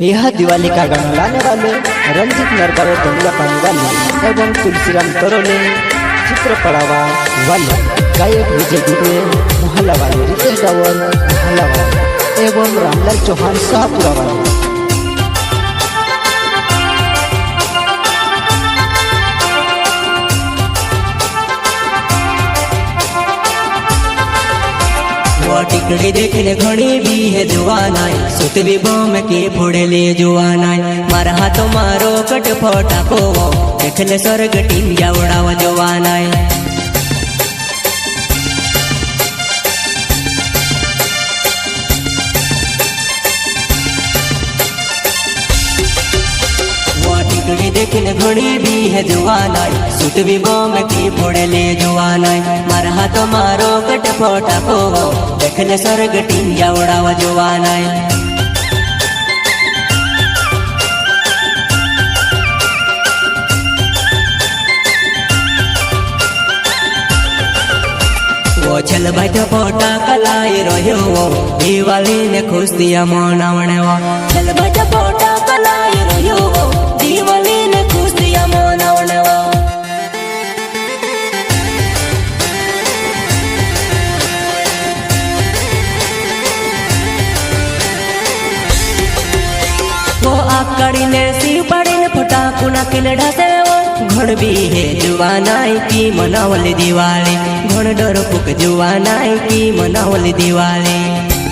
यह दिवाली का गाना लाने वाले रंजित नरकारे धंगला पानी वाले एवं तुलसीराम तरोले चित्रपड़ावा वाले गायक विजय दुबे मोहल्ला वाले रितेश डावर मोहल्ला वाले एवं रामलाल चौहान शाहपुरा वाले। टिकड़ी देखने घड़ी भी है जुआना सुत भी बम के फोड़े ले जुआना मारा हाथों मारो कट फोटा को देखले स्वर्ग टीम या उड़ावा जुआना टिकड़ी देखने घड़ी भी है जुआना सुत भी बम के फोड़े ले जुआना मारा हाथों मारो कट फोटा को देखले स्वर्ग टीम या उड़ावा जुआना वो छल बैठ फोटा कलाई रहो दिवाली ने खुश दिया मनावने वो छल बैठ फोटा कलाई रहो दिवाली ने खुश दिया मनावने वो आकड़ी ने सी पड़ी ने फटाकू ना किलड़ा से वो घड़ भी है जुआनाई की मनावली दिवाली घड़ डर पुक जुआनाई की मनावली दिवाली।